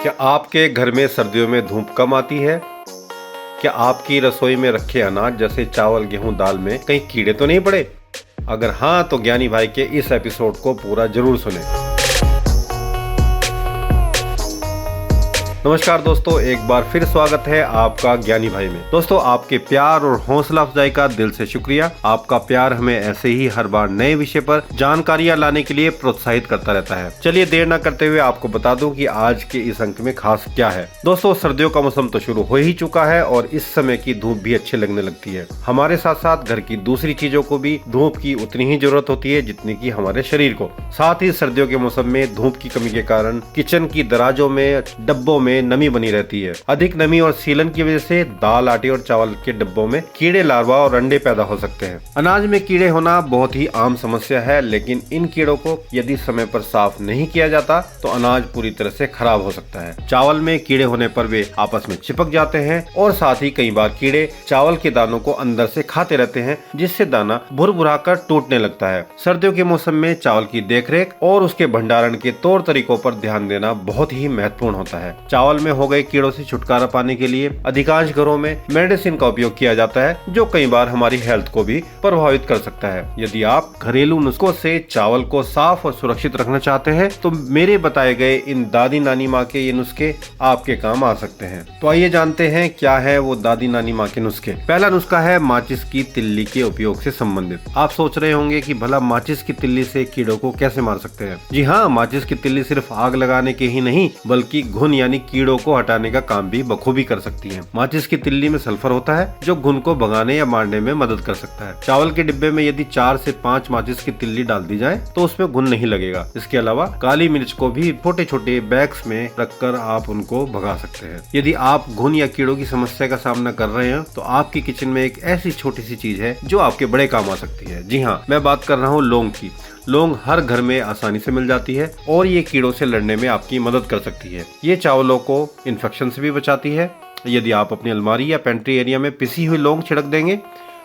क्या आपके घर में सर्दियों में धूप कम आती है? क्या आपकी रसोई में रखे अनाज जैसे चावल, गेहूं, दाल में कहीं कीड़े तो नहीं पड़े? अगर हाँ तो ज्ञानी भाई के इस एपिसोड को पूरा जरूर सुने। नमस्कार दोस्तों, एक बार फिर स्वागत है आपका ज्ञानी भाई में। दोस्तों, आपके प्यार और हौसला अफजाई का दिल से शुक्रिया। आपका प्यार हमें ऐसे ही हर बार नए विषय पर जानकारियां लाने के लिए प्रोत्साहित करता रहता है। चलिए देर न करते हुए आपको बता दूं कि आज के इस अंक में खास क्या है। दोस्तों, सर्दियों का मौसम तो शुरू हो ही चुका है और इस समय की धूप भी अच्छी लगने लगती है। हमारे साथ साथ घर की दूसरी चीजों को भी धूप की उतनी ही जरूरत होती है जितनी की हमारे शरीर को। साथ ही सर्दियों के मौसम में धूप की कमी के कारण किचन की दराजों में, डब्बों में नमी बनी रहती है। अधिक नमी और सीलन की वजह से दाल, आटे और चावल के डिब्बों में कीड़े, लार्वा और अंडे पैदा हो सकते हैं। अनाज में कीड़े होना बहुत ही आम समस्या है, लेकिन इन कीड़ों को यदि समय पर साफ नहीं किया जाता तो अनाज पूरी तरह से खराब हो सकता है। चावल में कीड़े होने पर वे आपस में चिपक जाते हैं और साथ ही कई बार कीड़े चावल के दानों को अंदर से खाते रहते हैं, जिससे दाना भुरभुरा कर टूटने लगता है। सर्दियों के मौसम में चावल की देखरेख और उसके भंडारण के तौर तरीकों पर ध्यान देना बहुत ही महत्वपूर्ण होता है। चावल में हो गए कीड़ों से छुटकारा पाने के लिए अधिकांश घरों में मेडिसिन का उपयोग किया जाता है, जो कई बार हमारी हेल्थ को भी प्रभावित कर सकता है। यदि आप घरेलू नुस्खों से चावल को साफ और सुरक्षित रखना चाहते हैं तो मेरे बताए गए इन दादी नानी माँ के ये नुस्खे आपके काम आ सकते हैं। तो आइए जानते हैं क्या है वो दादी नानी माँ के नुस्खे। पहला नुस्खा है माचिस की तिल्ली के उपयोग से संबंधित। आप सोच रहे होंगे कि भला माचिस की तिल्ली से कीड़ों को कैसे मार सकते हैं। जी हाँ, माचिस की तिल्ली सिर्फ आग लगाने के ही नहीं बल्कि घुन यानी कीड़ों को हटाने का काम भी बखूबी कर सकती है। माचिस की तिल्ली में सल्फर होता है जो घुन को भगाने या मारने में मदद कर सकता है। चावल के डिब्बे में यदि 4 से 5 माचिस की तिल्ली डाल दी जाए तो उसमें घुन नहीं लगेगा। इसके अलावा काली मिर्च को भी छोटे छोटे बैग्स में रखकर आप उनको भगा सकते हैं। यदि आप घुन या कीड़ों की समस्या का सामना कर रहे हैं तो आपकी किचन में एक ऐसी छोटी सी चीज है जो आपके बड़े काम आ सकती है। जी हाँ, मैं बात कर रहा हूँ लौंग की। लौंग हर घर में आसानी से मिल जाती है और ये कीड़ों से लड़ने में आपकी मदद कर सकती है। ये चावलों को इन्फेक्शन से भी बचाती है। यदि आप अपनी अलमारी या पेंट्री एरिया में पिसी हुई लौंग छिड़क देंगे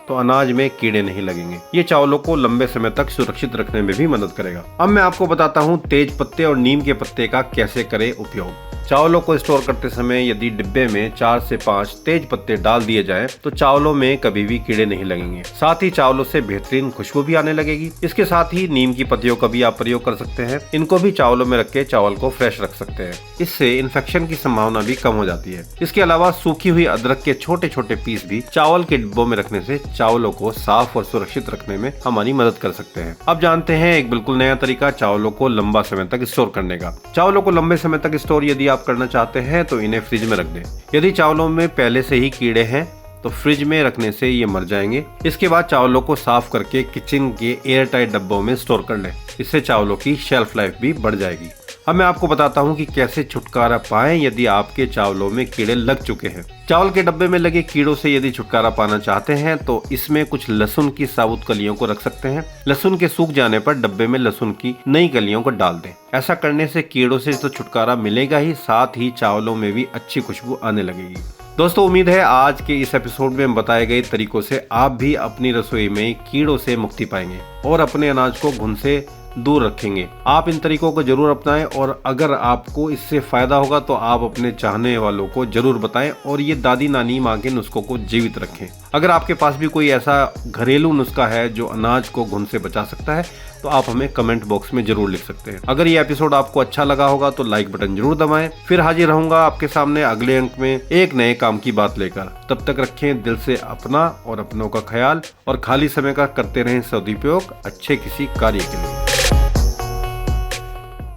तो अनाज में कीड़े नहीं लगेंगे। ये चावलों को लंबे समय तक सुरक्षित रखने में भी मदद करेगा। अब मैं आपको बताता हूँ तेज पत्ते और नीम के पत्ते का कैसे करें उपयोग। चावलों को स्टोर करते समय यदि डिब्बे में 4 से 5 तेज पत्ते डाल दिए जाएं तो चावलों में कभी भी कीड़े नहीं लगेंगे। साथ ही चावलों से बेहतरीन खुशबू भी आने लगेगी। इसके साथ ही नीम की पत्तियों का भी आप प्रयोग कर सकते हैं। इनको भी चावलों में रख के चावल को फ्रेश रख सकते हैं। इससे इन्फेक्शन की संभावना भी कम हो जाती है। इसके अलावा सूखी हुई अदरक के छोटे छोटे पीस भी चावल के डिब्बों में रखने से चावलों को साफ और सुरक्षित रखने में हमारी मदद कर सकते हैं। अब जानते हैं एक बिल्कुल नया तरीका चावलों को लंबा समय तक स्टोर करने का। चावलों को लंबे समय तक स्टोर यदि आप करना चाहते हैं तो इन्हें फ्रिज में रख दें। यदि चावलों में पहले से ही कीड़े हैं तो फ्रिज में रखने से ये मर जाएंगे। इसके बाद चावलों को साफ करके किचन के एयर टाइट डब्बों में स्टोर कर लें। इससे चावलों की शेल्फ लाइफ भी बढ़ जाएगी। अब मैं आपको बताता हूँ कि कैसे छुटकारा पाएं यदि आपके चावलों में कीड़े लग चुके हैं। चावल के डब्बे में लगे कीड़ों से यदि छुटकारा पाना चाहते हैं तो इसमें कुछ लहसुन की साबुत कलियों को रख सकते हैं। लहसुन के सूख जाने पर डब्बे में लहसुन की नई कलियों को डाल दें। ऐसा करने से कीड़ों से तो छुटकारा मिलेगा ही, साथ ही चावलों में भी अच्छी खुशबू आने लगेगी। दोस्तों, उम्मीद है आज के इस एपिसोड में बताए गए तरीकों से आप भी अपनी रसोई में कीड़ों से मुक्ति पाएंगे और अपने अनाज को घुन से दूर रखेंगे। आप इन तरीकों को जरूर अपनाएं और अगर आपको इससे फायदा होगा तो आप अपने चाहने वालों को जरूर बताएं और ये दादी नानी माँ के नुस्खों को जीवित रखें। अगर आपके पास भी कोई ऐसा घरेलू नुस्खा है जो अनाज को घुन से बचा सकता है तो आप हमें कमेंट बॉक्स में जरूर लिख सकते हैं। अगर ये एपिसोड आपको अच्छा लगा होगा तो लाइक बटन जरूर दबाएं। फिर हाजिर रहूंगा आपके सामने अगले अंक में एक नए काम की बात लेकर। तब तक रखें दिल से अपना और अपनों का ख्याल और खाली समय का करते रहें सदुपयोग अच्छे किसी कार्य के लिए।